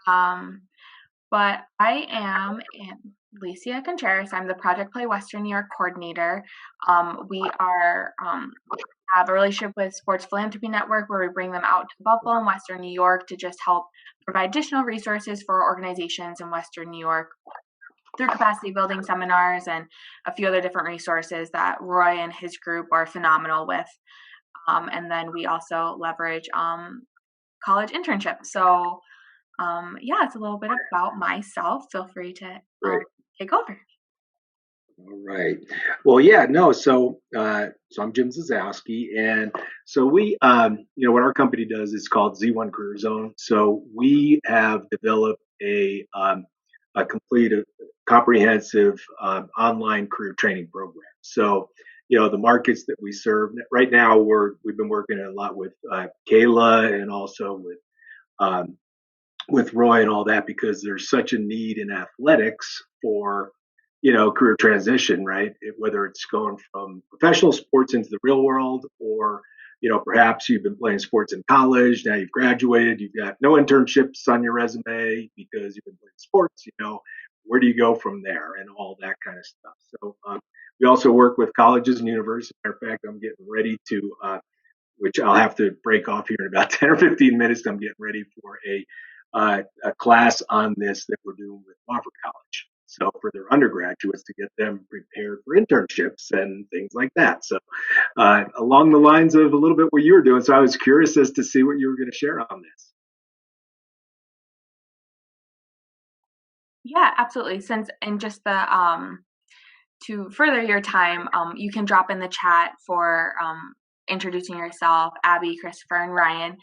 But I am Alicia Contreras. I'm the Project Play Western New York coordinator. We have a relationship with Sports Philanthropy Network where we bring them out to Buffalo and Western New York to just help provide additional resources for organizations in Western New York through capacity building seminars and a few other different resources that Roy and his group are phenomenal with. And then we also leverage college internships. So it's a little bit about myself. Feel free to take over. All right. Well, yeah, no. So I'm Jim Zazowski, and so we, what our company does is called Z1 Career Zone. So we have developed a complete, comprehensive online career training program. So, the markets that we serve right now, we've been working a lot with Kayla and also with Roy and all that, because there's such a need in athletics for career transition, right? Whether it's going from professional sports into the real world, or perhaps you've been playing sports in college, now you've graduated, you've got no internships on your resume because you've been playing sports. Where do you go from there, and all that kind of stuff. So we also work with colleges and universities. Matter of fact, I'm getting ready to, which I'll have to break off here in about 10 or 15 minutes. I'm getting ready for a class on this that we're doing with Wofford College. So for their undergraduates, to get them prepared for internships and things like that. So along the lines of a little bit what you were doing. So I was curious as to see what you were going to share on this. Yeah, absolutely. And just to further your time, you can drop in the chat for introducing yourself, Abby, Christopher, and Ryan.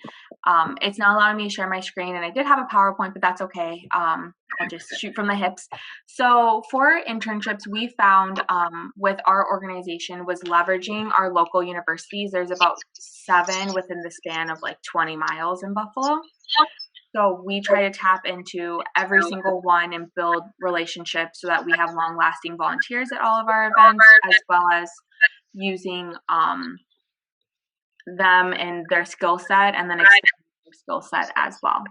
It's not allowing me to share my screen, and I did have a PowerPoint, but that's okay. I'll just shoot from the hips. So for internships, we found with our organization was leveraging our local universities. There's about 7 within the span of like 20 miles in Buffalo. So we try to tap into every single one and build relationships so that we have long-lasting volunteers at all of our events, as well as using them and their skill set, and then expanding their skill set as well.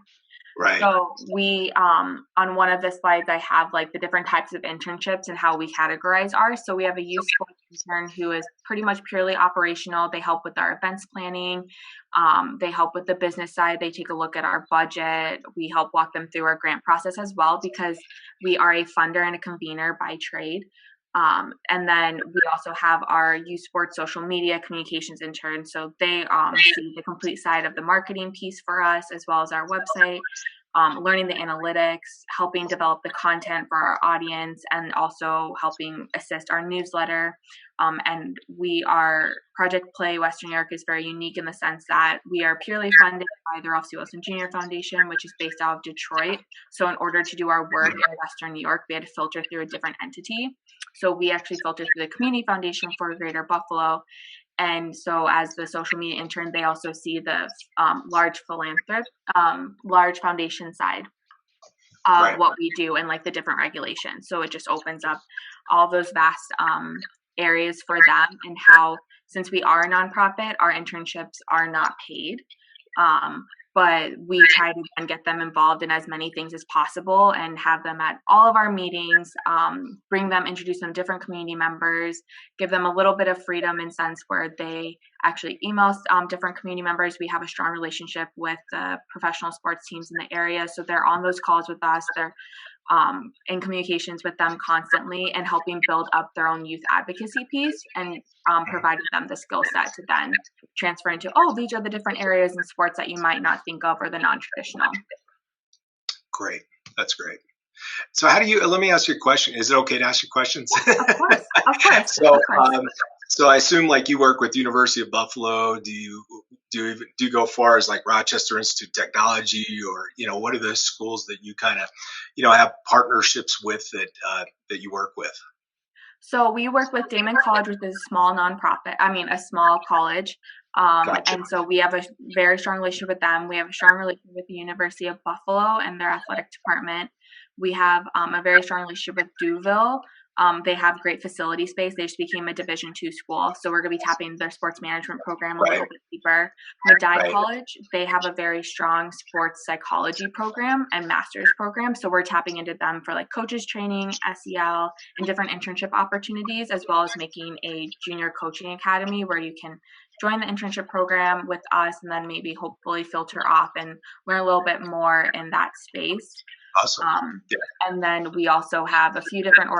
Right. So we, on one of the slides, I have like the different types of internships and how we categorize ours. So we have a youth sports intern who is pretty much purely operational. They help with our events planning. They help with the business side. They take a look at our budget. We help walk them through our grant process as well, because we are a funder and a convener by trade. And then we also have our youth sports social media communications intern. So they see the complete side of the marketing piece for us, as well as our website, learning the analytics, helping develop the content for our audience, and also helping assist our newsletter. And Project Play Western New York is very unique in the sense that we are purely funded by the Ralph C. Wilson Jr. Foundation, which is based out of Detroit. So in order to do our work in Western New York, we had to filter through a different entity. So we actually filtered through the Community Foundation for Greater Buffalo. And so as the social media intern, they also see the large foundation side of what we do and like the different regulations. So it just opens up all those vast areas for them, and how, since we are a nonprofit, our internships are not paid. But we try to then get them involved in as many things as possible and have them at all of our meetings, introduce them to different community members, give them a little bit of freedom in sense where they actually email different community members. We have a strong relationship with the professional sports teams in the area. So they're on those calls with us. They're in communications with them constantly, and helping build up their own youth advocacy piece, and providing them the skill set to then transfer into, these are the different areas in sports that you might not think of, or the non-traditional. Great. That's great. So let me ask you a question. Is it okay to ask you questions? Of course. So I assume like you work with University of Buffalo. Do you go far as like Rochester Institute of Technology, or, what are the schools that you kind of, have partnerships with that you work with? So we work with Damon College, which is a small college. Gotcha. And so we have a very strong relationship with them. We have a strong relationship with the University of Buffalo and their athletic department. We have a very strong relationship with Duville, They have great facility space. They just became a Division II school, so we're going to be tapping their sports management program a little bit deeper. Medaille College, they have a very strong sports psychology program and master's program, so we're tapping into them for like coaches training, SEL, and different internship opportunities, as well as making a junior coaching academy where you can join the internship program with us and then maybe hopefully filter off and learn a little bit more in that space. Awesome. And then we also have a few different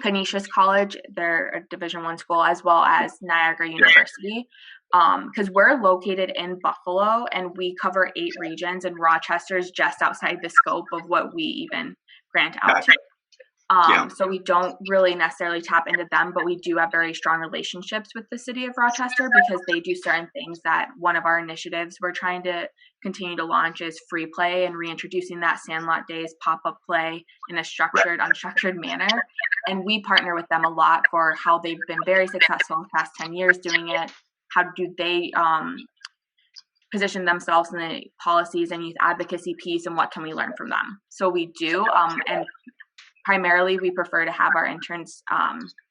Contreras College, they're a Division I school, as well as Niagara University, because we're located in Buffalo and we cover 8 regions, and Rochester is just outside the scope of what we even grant out to. So we don't really necessarily tap into them, but we do have very strong relationships with the city of Rochester because they do certain things. That one of our initiatives we're trying to continue to launch is free play and reintroducing that Sandlot Days pop-up play in a structured, unstructured manner. And we partner with them a lot for how they've been very successful in the past 10 years doing it. How do they position themselves in the policies and youth advocacy piece, and what can we learn from them? So we do, and primarily, we prefer to have our interns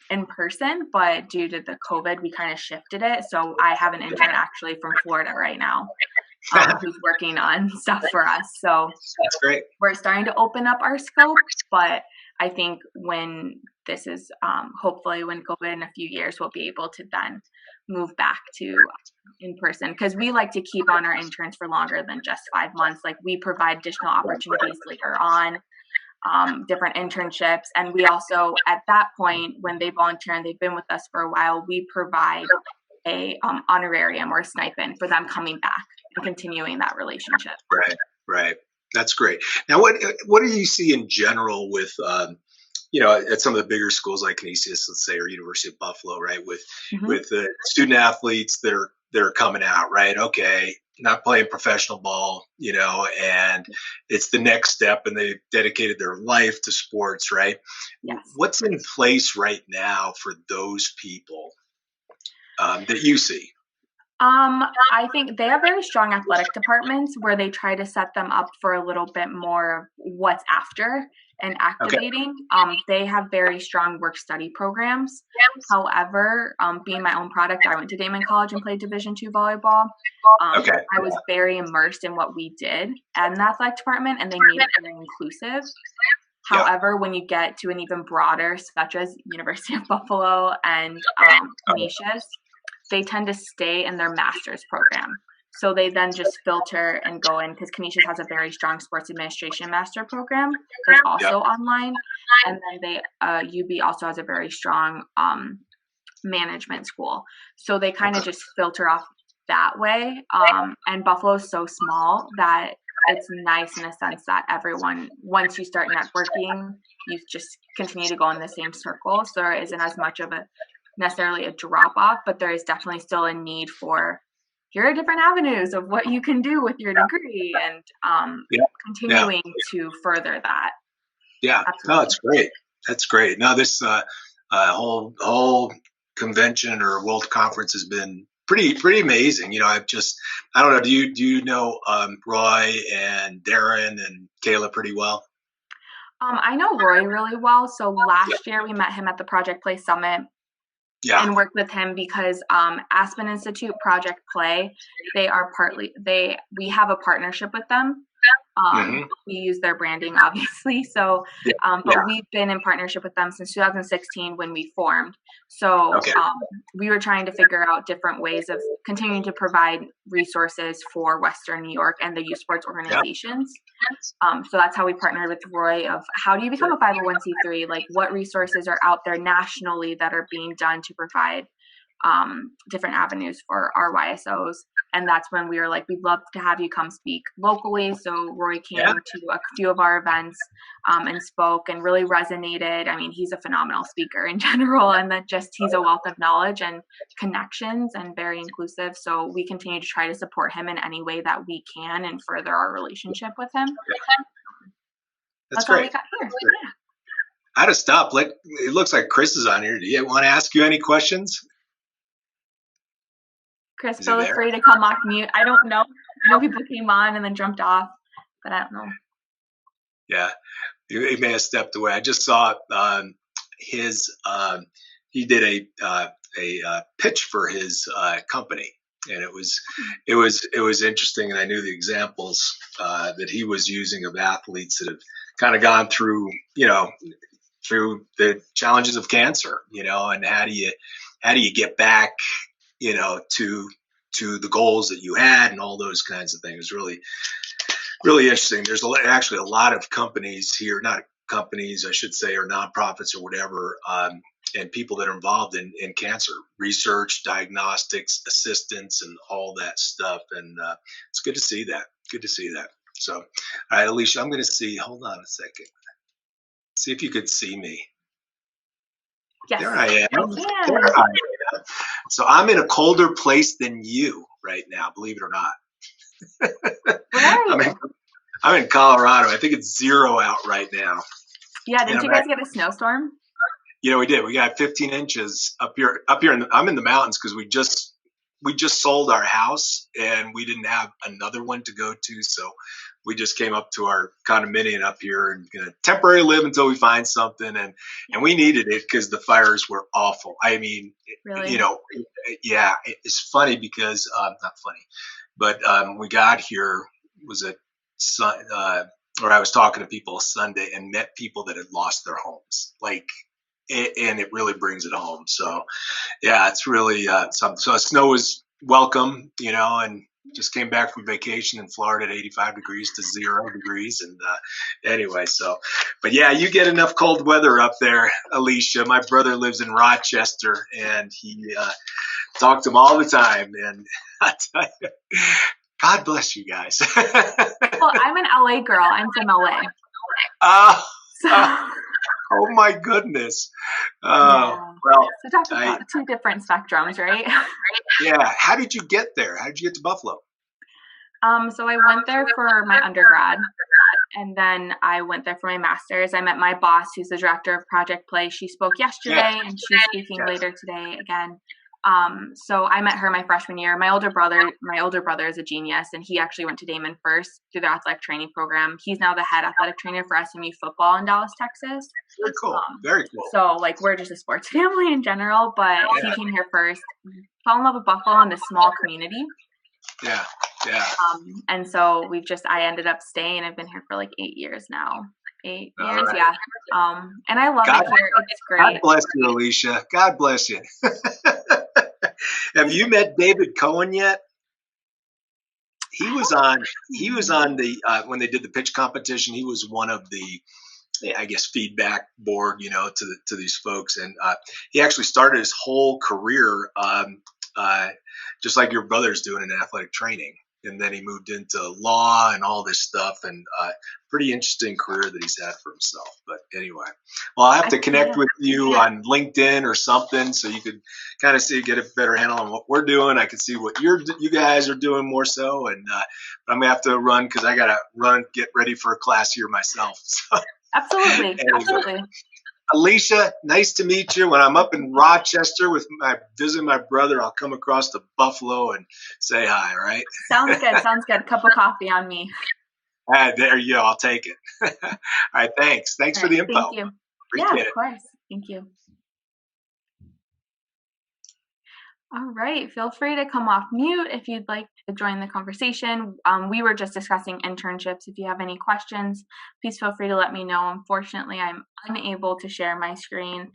in person, but due to the COVID, we kind of shifted it. So I have an intern actually from Florida right now who's working on stuff for us. So that's great. We're starting to open up our scope, but I think when this is hopefully when COVID in a few years, we'll be able to then move back to in person, because we like to keep on our interns for longer than just 5 months. Like we provide additional opportunities later on. Different internships, and we also at that point when they volunteer and they've been with us for a while, we provide a honorarium or a stipend for them coming back and continuing that relationship. Right. That's great. Now, what do you see in general with at some of the bigger schools like Canisius, let's say, or University of Buffalo, right? With the student athletes that are coming out, right? Okay, not playing professional ball, and it's the next step, and they've dedicated their life to sports, right? Yes. What's in place right now for those people that you see? I think they have very strong athletic departments where they try to set them up for a little bit more of what's after and activating. Okay. They have very strong work study programs. However, being my own product, I went to Damon College and played Division II volleyball. I was very immersed in what we did in the athletic department, and they made it very inclusive. However, when you get to an even broader, such as University of Buffalo and Canisius, they tend to stay in their master's program. So they then just filter and go in, because Canisius has a very strong sports administration master program that's also online. And then UB also has a very strong management school. So they kind of just filter off that way. And Buffalo is so small that it's nice in a sense that everyone, once you start networking, you just continue to go in the same circle. So there isn't as much of necessarily a drop off, but there is definitely still a need for, here are different avenues of what you can do with your degree, and continuing to further that. Yeah, no, that's great. That's great. Now this whole convention or World Conference has been pretty amazing. I don't know. Do you know Roy and Darren and Kayla pretty well? I know Roy really well. So last year we met him at the Project Play Summit. And worked with him because Aspen Institute Project Play, we have a partnership with them. We use their branding, obviously. So, but we've been in partnership with them since 2016 when we formed. So we were trying to figure out different ways of continuing to provide resources for Western New York and the youth sports organizations. So that's how we partnered with Roy of how do you become a 501c3? Like what resources are out there nationally that are being done to provide different avenues for our YSOs. And that's when we were like, we'd love to have you come speak locally. So Roy came to a few of our events and spoke and really resonated. I mean, he's a phenomenal speaker in general, and that he's a wealth of knowledge and connections and very inclusive. So we continue to try to support him in any way that we can and further our relationship with him. That's great. All we got here. Yeah. I had to stop. It looks like Chris is on here. Do you want to ask you any questions? Chris, feel free to come off mute. I don't know. I know people came on and then jumped off, but I don't know. Yeah, he may have stepped away. I just saw he did a pitch for his company, and it was interesting. And I knew the examples that he was using of athletes that have kind of gone through through the challenges of cancer, and how do you get back, to the goals that you had and all those kinds of things. Really, really interesting. There's actually a lot of companies here, not companies, I should say, or nonprofits or whatever, and people that are involved in cancer research, diagnostics, assistance, and all that stuff. And it's good to see that. Good to see that. So, all right, Alicia, I'm going to see. Hold on a second. See if you could see me. Yes. There I am. There I am. So I'm in a colder place than you right now, believe it or not. Where are you? I'm in Colorado. I think it's 0 out right now. Yeah, didn't you guys get a snowstorm? We did. We got 15 inches up here. I'm in the mountains because we just sold our house and we didn't have another one to go to, so we just came up to our condominium up here and gonna temporarily live until we find something. And we needed it because the fires were awful. I mean, really? Yeah, it's funny because not funny, but we got here was a or I was talking to people Sunday and met people that had lost their homes, and it really brings it home. So yeah, it's really something. So snow was welcome, and just came back from vacation in Florida at 85 degrees to 0 degrees. And anyway, but yeah, you get enough cold weather up there, Alicia. My brother lives in Rochester, and he talked to him all the time. And I tell you, God bless you guys. Well, I'm an LA girl. I'm from LA. Oh my goodness. Yeah. Well, so talk about two different spectrums, right? Yeah. How did you get there? How did you get to Buffalo? So I went there for my undergrad, and then I went there for my master's. I met my boss, who's the director of Project Play. She spoke yesterday, and she's speaking later today again. So I met her my freshman year. My older brother is a genius, and he actually went to Damon first through the athletic training program. He's now the head athletic trainer for SMU football in Dallas, Texas. Very cool. Very cool. So we're just a sports family in general, but he came here first, fell in love with Buffalo and this small community. Yeah. Yeah. And so I ended up staying. I've been here for 8 years now. 8 years, right. Yeah. And I love it here. It's great. God bless you, Alicia. God bless you. Have you met David Cohen yet? He was on the when they did the pitch competition. He was one of the, I guess, feedback board, to these folks, and he actually started his whole career just like your brother's doing in athletic training. And then he moved into law and all this stuff, and pretty interesting career that he's had for himself. But anyway, well, I'll have to connect with you on LinkedIn or something so you could kind of get a better handle on what we're doing. I can see what you guys are doing more so. And I'm going to have to run because I got to get ready for a class here myself. So, absolutely. Anyway. Absolutely. Alicia, nice to meet you. When I'm up in Rochester visiting my brother, I'll come across to Buffalo and say hi, all right? Sounds good. Cup of coffee on me. There you go. I'll take it. All right, thanks. Thanks for the info. Thank you. Appreciate of course. Thank you. All right. Feel free to come off mute if you'd like to join the conversation. We were just discussing internships. If you have any questions, please feel free to let me know. Unfortunately, I'm unable to share my screen.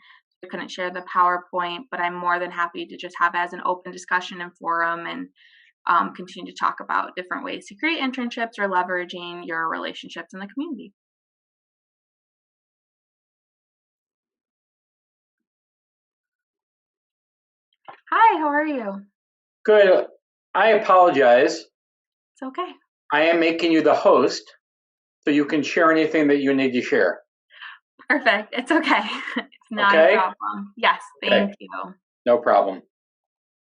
I couldn't share the PowerPoint, but I'm more than happy to just have it as an open discussion and forum and continue to talk about different ways to create internships or leveraging your relationships in the community. Hi, how are you? Good. I apologize. It's okay. I am making you the host, so you can share anything that you need to share. Perfect. It's okay. It's not a problem. Yes, thank you. No problem.